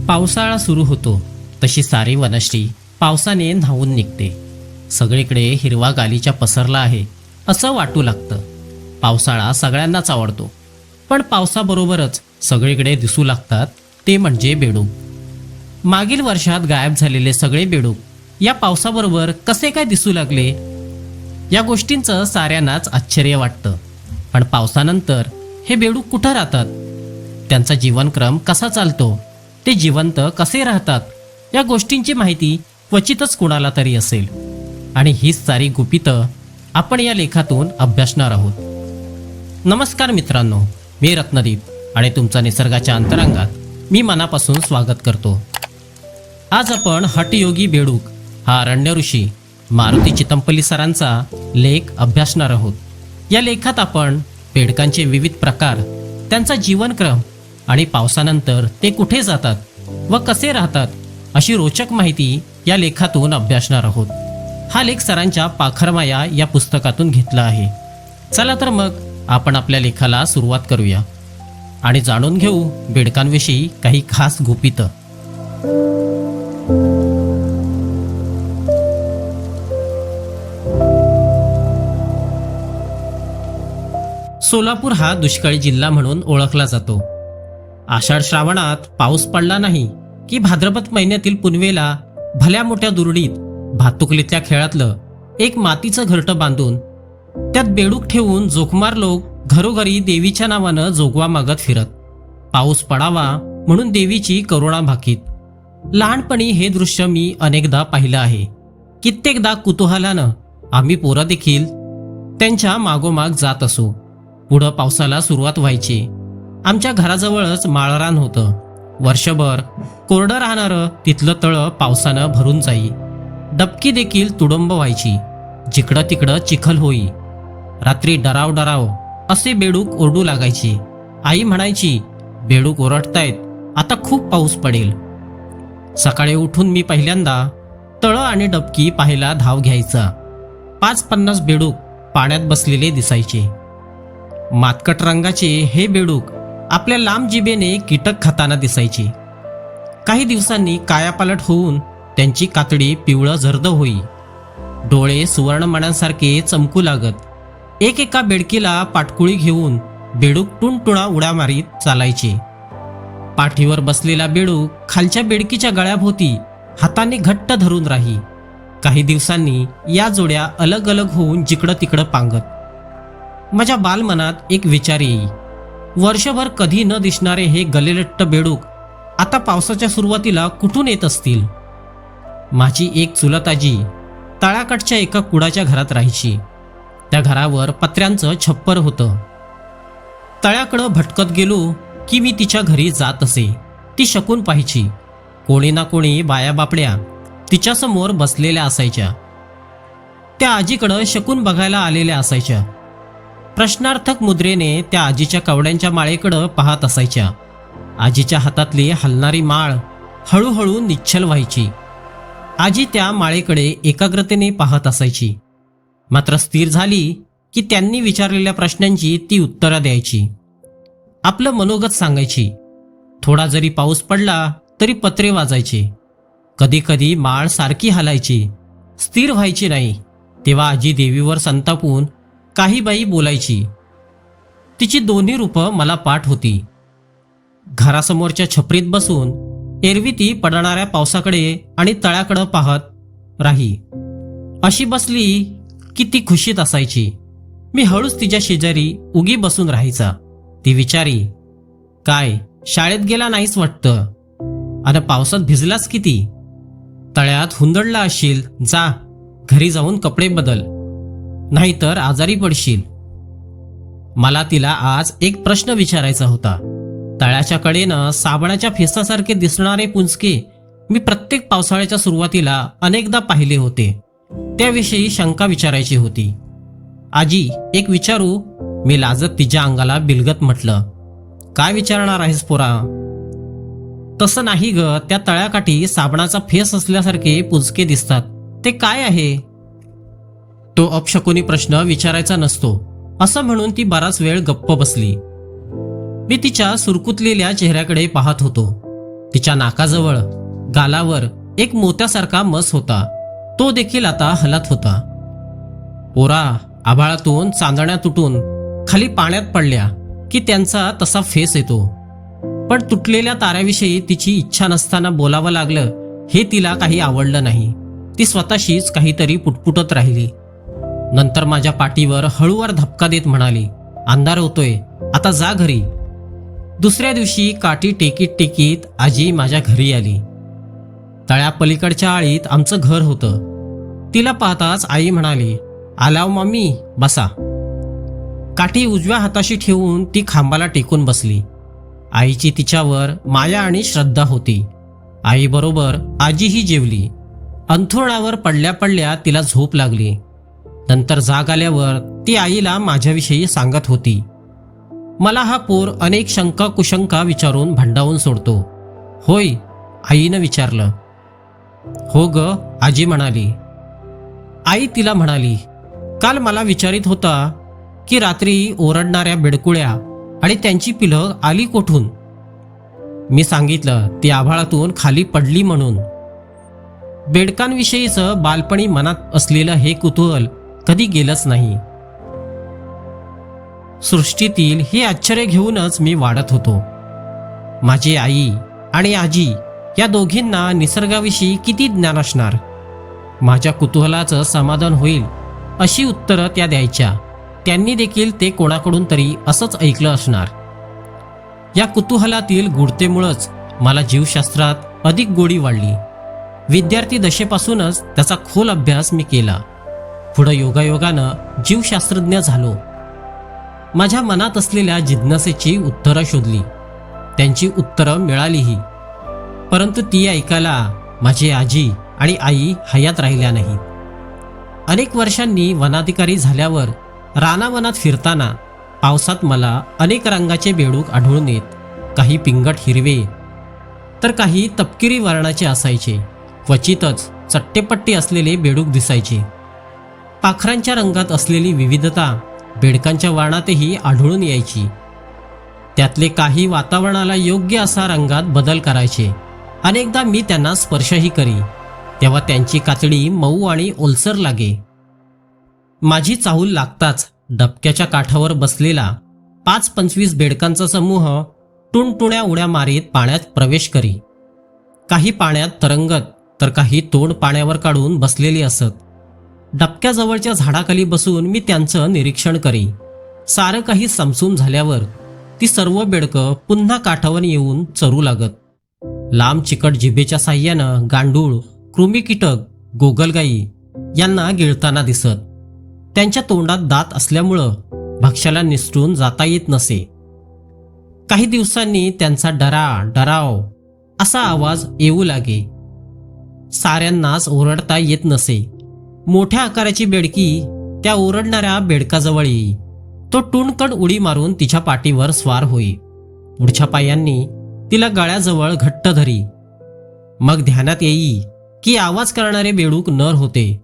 पावसाळा सुरू होतो तशी सारी वनश्री पावसाने न्हावून निघते. सगळीकडे हिरवा गालीचा पसरला आहे असं वाटू लागतं. पावसाळा सगळ्यांनाच आवडतो, पण पावसाबरोबरच सगळीकडे दिसू लागतात ते म्हणजे बेडूक. मागील वर्षात गायब झालेले सगळे बेडूक या पावसाबरोबर कसे काय दिसू लागले, या गोष्टींचं साऱ्यांनाच आश्चर्य वाटतं. पण पावसानंतर हे बेडूक कुठं राहतात, त्यांचा जीवनक्रम कसा चालतो, ते जिवंत कसे राहतात, या गोष्टींची माहिती क्वचितच कुणाला तरी असेल. आणि हीच सारी गुपितं आपण या लेखातून अभ्यासणार आहोत. नमस्कार मित्रांनो, मी रत्नदीप आणि तुमचा निसर्गाच्या अंतरंगात मी मनापासून स्वागत करतो. आज आपण हठयोगी बेडूक हा अरण्य ऋषी मारुती चितमपल्ली सरांचा लेख अभ्यासणार आहोत. या लेखात आपण बेडकांचे विविध प्रकार, त्यांचा जीवनक्रम आणि पावसानंतर ते कुठे जातात व कसे राहतात अशी रोचक माहिती या लेखातून अभ्यासणार आहोत. हा लेख सरांच्या पाखरमाया या पुस्तकातून घेतला आहे. चला तर मग आपण आपल्या लेखाला सुरुवात करूया आणि जाणून घेऊ बेडकांविषयी काही खास गुपितं. सोलापूर हा दुष्काळी जिल्हा म्हणून ओळखला जातो. आषाढ श्रावणात पाऊस पडला नाही की भाद्रपद महिन्यातील पुनवेला भल्या मोठ्या दुरडीत भातुकलीतल्या खेळातलं एक मातीचं घरटं बांधून त्यात बेडूक ठेवून जोखमार लोक घरोघरी देवीच्या नावानं जोगवा मागत फिरत. पाऊस पडावा म्हणून देवीची करुणा भाकीत. लहानपणी हे दृश्य मी अनेकदा पाहिलं आहे. कित्येकदा कुतूहलानं आम्ही पोरं देखील त्यांच्या मागोमाग जात असू. पुढं पावसाला सुरुवात व्हायची. आमच्या घराजवळच माळरान होतं. वर्षभर कोरडं राहणारं तिथलं तळं पावसानं भरून जाई. डबकी देखील तुडुंब व्हायची. जिकडं तिकडं चिखल होई. रात्री डराव डराव असे बेडूक ओरडू लागायची. आई म्हणायची, बेडूक ओरडतायत, आता खूप पाऊस पडेल. सकाळी उठून मी पहिल्यांदा तळं आणि डबकी पाहायला धाव घ्यायचा. 50-50 बेडूक पाण्यात बसलेले दिसायचे. मातकट रंगाचे हे बेडूक आपल्या लांब जिभेने कीटक खाताना दिसायचे. काही दिवसांनी कायापालट होऊन त्यांची कातडी पिवळं जर्द होई. डोळे सुवर्णमण्यांसारखे चमकू लागत. एका बेडकीला पाटकुळी घेऊन बेडूक टुणटुणा उड्या मारीत चालायचे. पाठीवर बसलेला बेडूक खालच्या बेडकीच्या गळ्याभोवती हाताने घट्ट धरून राही. काही दिवसांनी या जोड्या अलग अलग होऊन जिकडं तिकडं पांगत. माझ्या बालमनात एक विचार येई, वर्षभर कधी न दिसणारे हे गलेलट्ट बेडूक आता पावसाच्या सुरुवातीला कुठून येत असतील. माझी एक चुलत आजी तळाकडच्या एका कुडाच्या घरात राहायची. त्या घरावर पत्र्यांचं छप्पर होतं. तळ्याकडं भटकत गेलो की मी तिच्या घरी जात असे. ती शकून पाहायची. कोणी ना कोणी बाया बापड्या तिच्यासमोर बसलेल्या असायच्या. त्या आजीकडं शकून बघायला आलेल्या असायच्या. प्रश्नार्थक मुद्रेने त्या आजीच्या कवड्यांच्या माळेकडं पाहत असायच्या. आजीच्या हातातली हलणारी माळ हळूहळू निश्चल व्हायची. आजी त्या माळेकडे एकाग्रतेने पाहत असायची. मात्र स्थिर झाली की त्यांनी विचारलेल्या प्रश्नांची ती उत्तरं द्यायची. आपलं मनोगत सांगायची. थोडा जरी पाऊस पडला तरी पत्रे वाजायचे. कधी कधी माळ सारखी हलायची, स्थिर व्हायची नाही. तेव्हा आजी देवीवर संतापून काही बाई बोलायची. तिची दोन्ही रूपं मला पाठ होती. घरासमोरच्या छपरीत बसून एरवी ती पडणाऱ्या पावसाकडे आणि तळ्याकडं पाहत राही. अशी बसली की ती खुशीत असायची. मी हळूच तिच्या शेजारी उगी बसून राहायचा. ती विचारी, काय शाळेत गेला नाहीस वाटतं, आणि पावसात भिजलास किती, तळ्यात हुंदडला असशील, जा घरी जाऊन कपडे बदल, नाहीतर आजारी पडशील. मला तिला आज एक प्रश्न विचारायचा होता. तळ्याच्या कडेनं साबणाच्या फेसासारखे दिसणारे पुंजके मी प्रत्येक पावसाळ्याच्या सुरुवातीला अनेकदा पाहिले होते. त्याविषयी शंका विचारायची होती. आजी, एक विचारू, मी लाजत तिच्या अंगाला बिलगत म्हटलं. काय विचारणार आहेस पोरा? तसं नाही ग, त्या तळ्याकाठी साबणाचा फेस असल्यासारखे पुंजके दिसतात, ते काय आहे? तो अपशकुनी प्रश्न विचारायचा नसतो असं म्हणून ती बराच वेळ गप्प बसली. मी तिच्या सुरकुतलेल्या चेहऱ्याकडे पाहत होतो. तिच्या नाकाजवळ गालावर एक मोत्यासारखा मस होता. तो देखील आता हलत होता. पोरा आभाळातून चांदण्या तुटून खाली पाण्यात पडल्या की त्यांचा तसा फेस येतो. पण तुटलेल्या ताऱ्याविषयी तिची इच्छा नसताना बोलावं लागलं हे तिला काही आवडलं नाही. ती स्वतःशीच काहीतरी पुटपुटत राहिली. नंतर माझ्या पाठीवर हळूवार धपका देत म्हणाली, अंधार होतोय, आता जा घरी. दुसऱ्या दिवशी काठी टेकीत टेकीत आजी माझ्या घरी आली. तळ्यापलीकडच्या आळीत आमचं घर होतं. तिला पाहताच आई म्हणाली, आलाव मम्मी, बसा. काठी उजव्या हाताशी ठेवून ती खांबाला टेकून बसली. आईची तिच्यावर माया आणि श्रद्धा होती. आईबरोबर आजीही जेवली. अंथरुणावर पडल्या पडल्या तिला झोप लागली. नंतर जाग आल्यावर ती आईला माझ्याविषयी सांगत होती. मला हा पोर अनेक शंका कुशंका विचारून भंडावून सोडतो. होय, आईनं विचारलं. हो ग, आजी म्हणाली. आई तिला म्हणाली, काल मला विचारित होता की रात्री ओरडणाऱ्या बेडकुळ्या आणि त्यांची पिलं आली कोठून. मी सांगितलं ती आभाळातून खाली पडली म्हणून. बेडकांविषयीचं बालपणी मनात असलेलं हे कुतूहल कधी गेलंच नाही. सृष्टीतील हे आश्चर्य घेऊनच मी वाढत होतो. माझी आई आणि आजी या दोघींना निसर्गाविषयी किती ज्ञान असणार. माझ्या कुतूहलाचं समाधान होईल अशी उत्तरं त्या द्यायच्या. त्यांनी देखील ते कोणाकडून तरी असंच ऐकलं असणार. या कुतूहलातील गूढतेमुळंच मला जीवशास्त्रात अधिक गोडी वाढली. विद्यार्थी दशेपासूनच त्याचा खोल अभ्यास मी केला. पुढं योगायोगानं जीवशास्त्रज्ञ झालो. माझ्या मनात असलेल्या जिज्ञासेची उत्तरं शोधली. त्यांची उत्तरं मिळालीही. परंतु ती ऐकायला माझी आजी आणि आई हयात राहिल्या नाहीत. अनेक वर्षांनी वनाधिकारी झाल्यावर रानावनात फिरताना पावसात मला अनेक रंगाचे बेडूक आढळून येत. काही पिंगट हिरवे तर काही तपकिरी वर्णाचे असायचे. क्वचितच चट्टेपट्टी असलेले बेडूक दिसायचे. पाखरांच्या रंगात असलेली विविधता बेडकांच्या वर्णातही आढळून यायची. त्यातले काही वातावरणाला योग्य असा रंगात बदल करायचे. अनेकदा मी त्यांना स्पर्शही करी, तेव्हा त्यांची कातडी मऊ आणि ओलसर लागे. माझी चाहूल लागताच डबक्याच्या काठावर बसलेला 5-25 बेडकांचा समूह टुणटुण्या उड्या मारीत पाण्यात प्रवेश करी. काही पाण्यात तरंगत तर काही तोंड पाण्यावर काढून बसलेली असत. डबक्याजवळच्या झाडाखाली बसून मी त्यांचं निरीक्षण करी. सारं काही समसून झाल्यावर ती सर्व बेडकं पुन्हा काठावर येऊन चरू लागत. लांब चिकट जिभेच्या साह्यानं गांडूळ, कृमीकीटक, गोगलगाई यांना गिळताना दिसत. त्यांच्या तोंडात दात असल्यामुळं भक्ष्याला निसटून जाता येत नसे. काही दिवसांनी त्यांचा डराव असा आवाज येऊ लागे. साऱ्यांनाच ओरडता येत नसे. मोठ्या आकाराची बेडकी त्या ओरडणाऱ्या बेडकाजवळ येई. तो टुणकण उडी मारून तिच्या पाठीवर स्वार होई. पुढच्या पायांनी तिला गळ्याजवळ घट्ट धरी. मग ध्यानात येई की आवाज करणारे बेडूक नर होते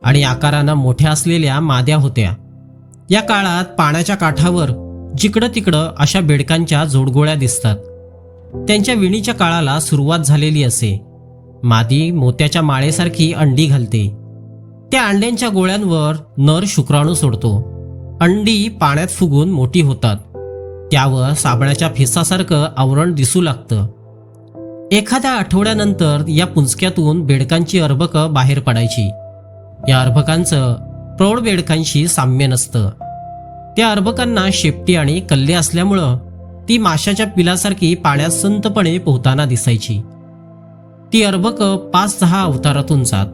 आणि आकारानं मोठ्या असलेल्या माद्या होत्या. या काळात पाण्याच्या काठावर जिकडं तिकडं अशा बेडकांच्या जोडगोळ्या दिसतात. त्यांच्या विणीच्या काळाला सुरुवात झालेली असे. मादी मोत्याच्या माळेसारखी अंडी घालते. त्या अंड्यांच्या गोळ्यांवर नर शुक्राणू सोडतो. अंडी पाण्यात फुगून मोठी होतात. त्यावर साबणाच्या फेसासारखं आवरण दिसू लागतं. एखाद्या आठवड्यानंतर या पुंजक्यातून बेडकांची अर्भकं बाहेर पडायची. या अर्भकांचं प्रौढ बेडकांशी साम्य नसतं. त्या अर्भकांना शेपटी आणि कल्ले असल्यामुळं ती माशाच्या पिलासारखी पाण्यात संतपणे पोहताना दिसायची. ती अर्भकं 5-6 अवतारातून जात.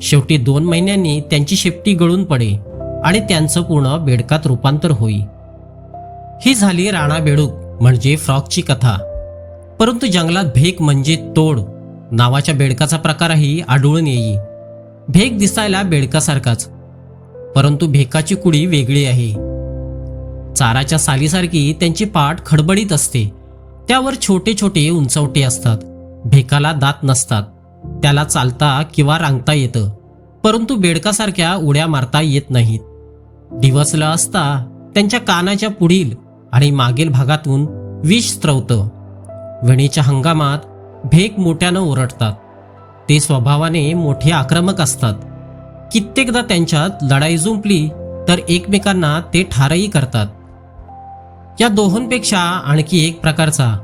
शेवटी 2 महिन्यांनी त्यांची शेपटी गळून पडे आणि त्यांचं पूर्ण बेडकात रूपांतर होई. ही झाली राणा बेडूक म्हणजे फ्रॉकची कथा. परंतु जंगलात भेक म्हणजे तोड नावाच्या बेडकाचा प्रकारही आढळून येई. भेक दिसायला बेडकासारखाच, परंतु भेकाची कुडी वेगळी आहे. चाराच्या सालीसारखी त्यांची पाठ खडबडीत असते. त्यावर छोटे छोटे उंचवटे असतात. भेकाला दात नसतात. त्याला चालता किंवा रांगता येतं, परंतु बेडकासारख्या उड्या मारता येत नाहीत. डिवचलं असता त्यांच्या कानाच्या पुढील आणि मागील भागातून विष स्त्रवतं. विणीच्या हंगामात भेक मोठ्यानं ओरडतात. ते स्वभावाने मोठे आक्रमक असतात. कित्येकदा त्यांच्यात लढाई जुंपली तर एकमेकांना ते ठारही करतात. या दोहोंपेक्षा आणखी एक प्रकारचा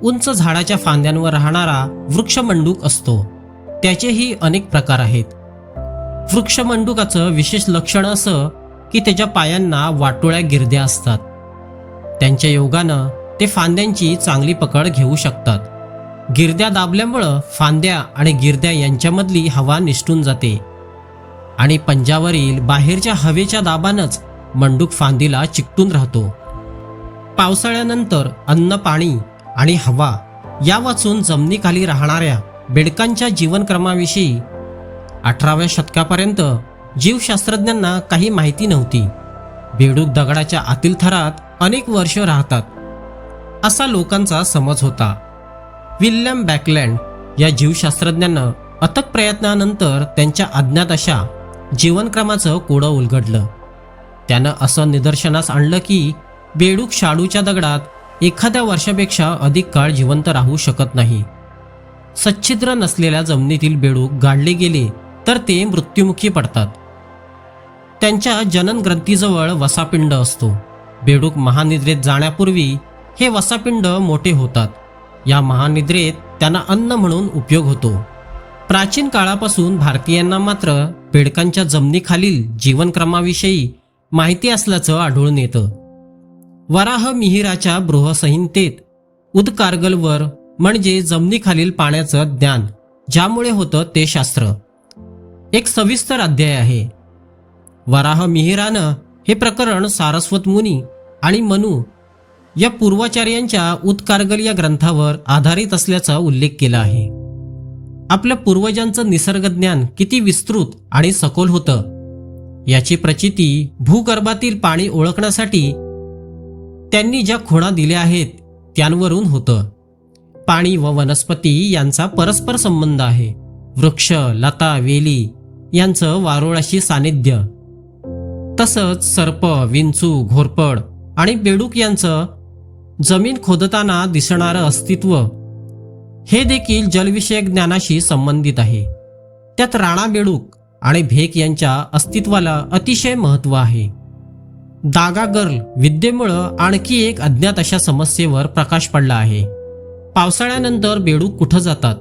उंच झाडाच्या फांद्यांवर राहणारा वृक्षमंडूक असतो. त्याचेही अनेक प्रकार आहेत. वृक्षमंडूकाचं विशेष लक्षण असं की त्याच्या पायांना वाटोळ्या गिरद्या असतात. त्यांच्या योगानं ते फांद्यांची चांगली पकड घेऊ शकतात. गिरद्या दाबल्यामुळं फांद्या आणि गिरद्या यांच्यामधली हवा निसटून जाते आणि पंजावरील बाहेरच्या हवेच्या दाबानंच मंडूक फांदीला चिकटून राहतो. पावसाळ्यानंतर अन्न, पाणी आणि हवा या वाचून जमिनीखाली राहणाऱ्या बेडकांच्या जीवनक्रमाविषयी 18व्या शतकापर्यंत जीवशास्त्रज्ञांना काही माहिती नव्हती. बेडूक दगडाच्या आतील थरात अनेक वर्ष राहतात असा लोकांचा समज होता. विल्यम बॅकलँड या जीवशास्त्रज्ञानं अथक प्रयत्नानंतर त्यांच्या अज्ञात अशा जीवनक्रमाचं कोडं उलगडलं. त्यानं असं निदर्शनास आणलं की बेडूक शाडूच्या दगडात एखाद्या वर्षापेक्षा अधिक काळ जिवंत राहू शकत नाही. सच्छिद्र नसलेल्या जमिनीतील बेडूक गाडले गेले तर ते मृत्युमुखी पडतात. त्यांच्या जनन ग्रंथीजवळ वसापिंड असतो. बेडूक महानिद्रेत जाण्यापूर्वी हे वसापिंड मोठे होतात. या महानिद्रेत त्यांना अन्न म्हणून उपयोग होतो. प्राचीन काळापासून भारतीयांना मात्र बेडकांच्या जमिनीखालील जीवनक्रमाविषयी माहिती असल्याचं आढळून येतं. वराह मिहिराच्या बृहसंहितेत उदकारगलवर म्हणजे जमिनीखालील पाण्याचं ज्ञान ज्यामुळे होतं ते शास्त्र एक सविस्तर अध्याय आहे. वराह मिहिरानं हे प्रकरण सारस्वत मुनी आणि मनु या पूर्वाचार्यांच्या उदकारगल या ग्रंथावर आधारित असल्याचा उल्लेख केला आहे. आपल्या पूर्वजांचं निसर्गज्ञान किती विस्तृत आणि सखोल होतं याची प्रचिती भूगर्भातील पाणी ओळखण्यासाठी त्यांनी ज्या खुणा दिल्या आहेत त्यांवरून होतं. पाणी व वनस्पती यांचा परस्पर संबंध आहे. वृक्ष, लता, वेली यांचं वारुळाशी सानिध्य, तसंच सर्प, विंचू, घोरपड आणि बेडूक यांचं जमीन खोदताना दिसणारं अस्तित्व हे देखील जलविषयक ज्ञानाशी संबंधित आहे. त्यात राणा बेडूक आणि भेक यांच्या अस्तित्वाला अतिशय महत्त्व आहे. दागा गर्ल विद्येमुळं आणखी एक अज्ञात अशा समस्येवर प्रकाश पडला आहे. पावसाळ्यानंतर बेडूक कुठं जातात?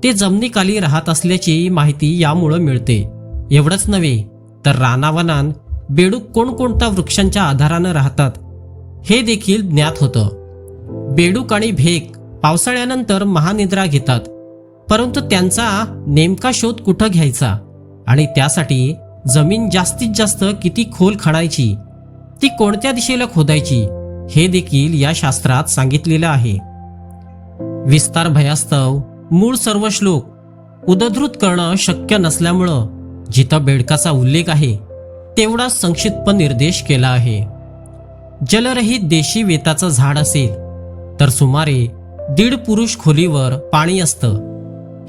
ते जमिनीखाली राहत असल्याची माहिती यामुळं मिळते. एवढंच नव्हे तर रानावनात बेडूक कोणकोणत्या वृक्षांच्या आधारानं राहतात हे देखील ज्ञात होतं. बेडूक आणि भेक पावसाळ्यानंतर महानिद्रा घेतात, परंतु त्यांचा नेमका शोध कुठं घ्यायचा आणि त्यासाठी जमीन जास्तीत जास्त किती खोल खणायची, ती कोणत्या दिशेला खोदायची हे देखील या शास्त्रात सांगितलेलं आहे. विस्तार भयास्तव मूळ सर्व श्लोक उदधृत करणं शक्य नसल्यामुळं जिथं बेडकाचा उल्लेख आहे तेवढाच संक्षिप्त निर्देश केला आहे. जलरहित देशी वेताचं झाड असेल तर सुमारे 1.5 पुरुष खोलीवर पाणी असतं.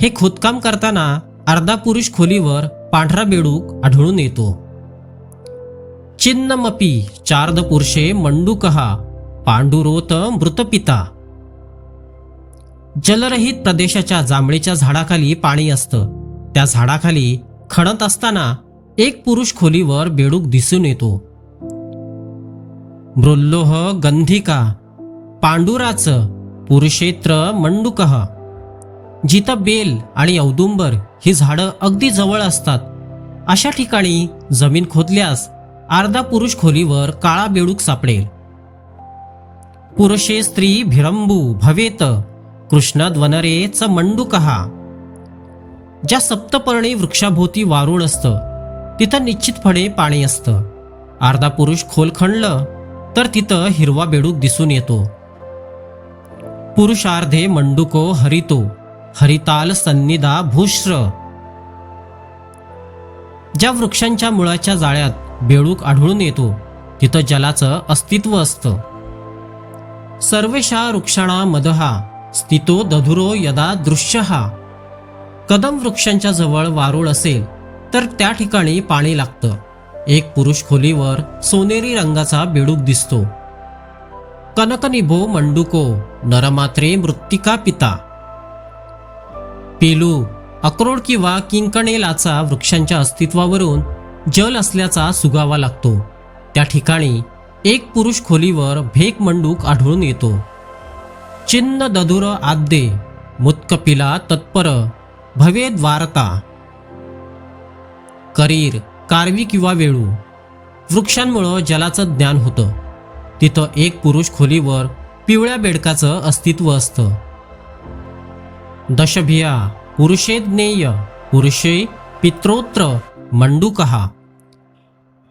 हे खोदकाम करताना अर्धा पुरुष खोलीवर पांढरा बेडूक आढळून येतो. चिन्नमपी चार्द पुरुषे मंडूकहा पांडुरोत मृतपिता. जलरहित प्रदेशाच्या जांभळीच्या झाडाखाली पाणी असतं. त्या झाडाखाली खणत असताना एक पुरुष खोलीवर बेडूक दिसून येतो. मृल्लोह गंधिका पांडुराचं पुरुषेत्र मंडूकह. जिथं बेल आणि औदुंबर ही झाडं अगदी जवळ असतात अशा ठिकाणी जमीन खोदल्यास अर्धा पुरुष खोलीवर काळा बेडूक सापडेल. पुरुषे स्त्री भिरंबू भवेत कृष्णध्वनरे च मंडूकहा. ज्या सप्तपर्णी वृक्षाभोवती वारुळ असतं तिथं निश्चितपणे पाणी असतं. अर्धा पुरुष खोल खणलं तर तिथं हिरवा बेडूक दिसून येतो. पुरुषार्धे मंडूको हरितो हरिताल सन्निधा भूश्र. ज्या वृक्षांच्या मुळाच्या जाळ्यात बेडूक आढळून येतो तिथं जलाचं अस्तित्व असतं. सर्वेषा वृक्षाणा मदहा स्थितो दधुरो यदा दृश्यहा. कदम वृक्षांच्या जवळ वारुळ असेल तर त्या ठिकाणी पाणी लागतं. एक पुरुष खोलीवर सोनेरी रंगाचा बेडूक दिसतो. कनकनिभो मंडूको नरमात्रे मृत्तिका पिता. पेलू, अक्रोड किंवा किंकणेलाचा वृक्षांच्या अस्तित्वावरून जल असल्याचा सुगावा लागतो. त्या ठिकाणी एक पुरुष खोलीवर भेक मंडूक आढळून येतो. चिन्ह दधुर आद्ये मुत्कपिला तत्पर भवेद वारता. करीर, कारवी किंवा वेळू, वृक्षांमुळं जलाचं ज्ञान होतं. तिथं एक पुरुष खोलीवर पिवळ्या बेडकाचं अस्तित्व असतं. दशभिया पुरुषे ज्ञेय पुरुषे पित्रोत्र मंडूकहा.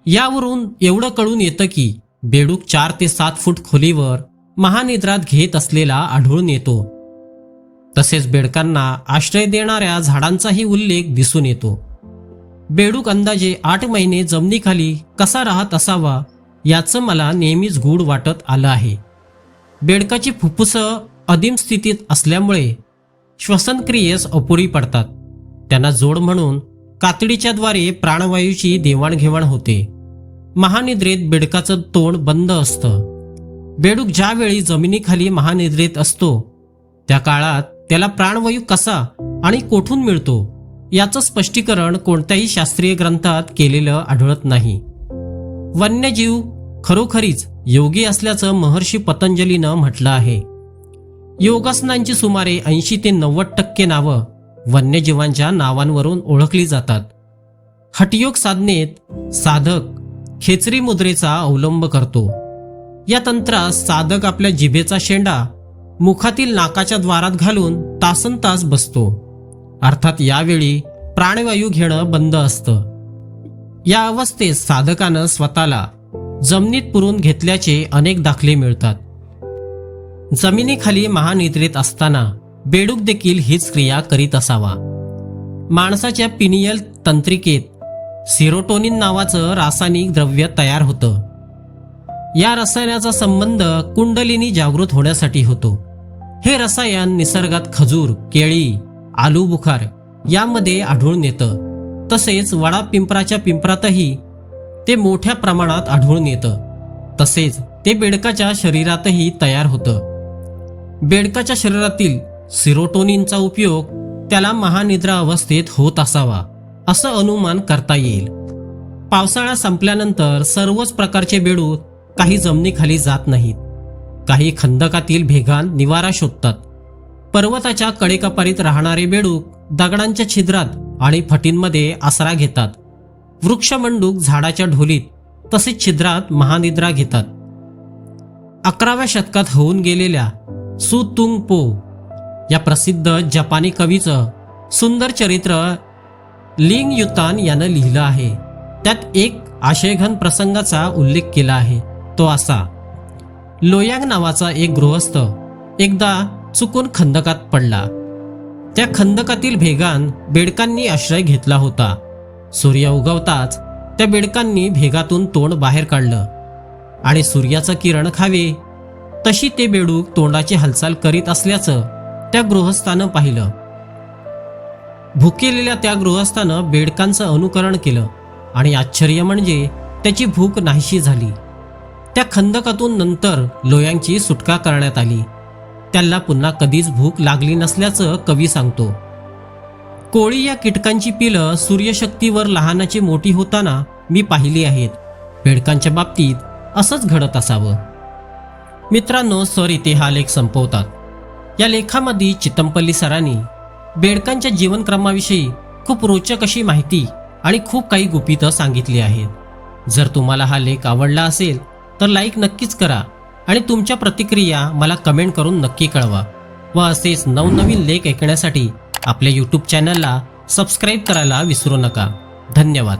यावरून एवढं कळून येतं की बेडूक 4 ते 7 फूट खोलीवर महानिद्रात घेत असलेला आढळून येतो. तसेच बेडकांना आश्रय देणाऱ्या झाडांचाही उल्लेख दिसून येतो. बेडूक अंदाजे 8 महिने जमिनीखाली कसा राहत असावा याचं मला नेहमीच गूढ वाटत आलं आहे. बेडकाची फुफ्फुसं अधीन स्थितीत असल्यामुळे श्वसनक्रियेस अपुरी पडतात. त्यांना जोड म्हणून कातडीच्या द्वारे प्राणवायूची देवाणघेवाण होते. महानिद्रेत बेडकाचं तोंड बंद असतं. बेडूक ज्यावेळी जमिनीखाली महानिद्रेत असतो त्या काळात त्याला प्राणवायू कसा आणि कोठून मिळतो याचं स्पष्टीकरण कोणत्याही शास्त्रीय ग्रंथात केलेलं आढळत नाही. वन्यजीव खरोखरीच योगी असल्याचं महर्षी पतंजलीनं म्हटलं आहे. योगासनांची सुमारे 80 ते 90% नावं वन्यजीवांच्या नावांवरून ओळखली जातात. हठयोग साधनेत साधक खेचरी मुद्रेचा अवलंब करतो. या तंत्रात साधक आपल्या जिभेचा शेंडा मुखातील नाकाच्या द्वारात घालून तासनतास बसतो. अर्थात यावेळी प्राणवायू घेणं बंद असतं. या अवस्थेत साधकानं स्वतःला जमिनीत पुरून घेतल्याचे अनेक दाखले मिळतात. जमिनीखाली महानिद्रेत असताना बेडूक देखील हीच क्रिया करीत असावा. माणसाच्या पिनियल तंत्रिकेत सेरोटोनिन नावाचं रासायनिक द्रव्य तयार होतं. या रसायनाचा संबंध कुंडलिनी जागृत होण्यासाठी होतो. हे रसायन निसर्गात खजूर, केळी, आलू बुखार यामध्ये आढळून येतं. तसेच वडा पिंपराच्या पिंपरातही ते मोठ्या प्रमाणात आढळून येतं. तसेच ते बेडकाच्या शरीरातही तयार होतं. बेडकाच्या शरीरातील सेरोटोनिनचा उपयोग त्याला महानिद्रा अवस्थेत होत असावा असं अनुमान करता येईल. पावसाळा संपल्यानंतर सर्वच प्रकारचे बेडूक काही जमिनीखाली जात नाहीत. काही खंदकातील भेगांत निवारा शोधतात. पर्वताच्या कडेकपारीत राहणारे बेडूक दगडांच्या छिद्रात आणि फटींमध्ये आसरा घेतात. वृक्षमंडूक झाडाच्या ढोलीत तसेच छिद्रात महानिद्रा घेतात. 11व्या शतकात होऊन गेलेल्या सु तुंग पो या प्रसिद्ध जपानी कवीचं सुंदर चरित्र लिंग युतान यानं लिहिलं आहे. त्यात एक आशयघन प्रसंगाचा उल्लेख केला आहे. तो असा: लोयांग नावाचा एक गृहस्थ एकदा चुकून खंदकात पडला. त्या खंदकातील भेगांत बेडकांनी आश्रय घेतला होता. सूर्य उगवताच त्या बेडकांनी भेगातून तोंड बाहेर काढलं आणि सूर्याचं किरण खावे तशी ते बेडूक तोंडाची हालचाल करीत असल्याचं त्या गृहस्थानं पाहिलं. भुकेलेल्या त्या गृहस्थानं बेडकांचं अनुकरण केलं आणि आश्चर्य म्हणजे त्याची भूक नाहीशी झाली. त्या खंदकातून नंतर लोयांगची सुटका करण्यात आली. त्याला पुन्हा कधीच भूक लागली नसल्याचं कवी सांगतो. कोळी या कीटकांची पिलं सूर्यशक्तीवर लहानाची मोठी होताना मी पाहिली आहेत. बेडकांच्या बाबतीत असंच घडत असावं. मित्रांनो, सर इथे हा लेख संपवतात. या लेखामध्ये चितमपल्ली सरांनी बेडकांच्या जीवनक्रमाविषयी खूप रोचक अशी माहिती आणि खूप काही गुपितं सांगितली आहेत. जर तुम्हाला हा लेख आवडला असेल तर लाईक नक्कीच करा आणि तुमच्या प्रतिक्रिया मला कमेंट करून नक्की कळवा. व असेच नवनवीन लेख ऐकण्यासाठी आपल्या यूट्यूब चॅनलला सबस्क्राईब करायला विसरू नका. धन्यवाद.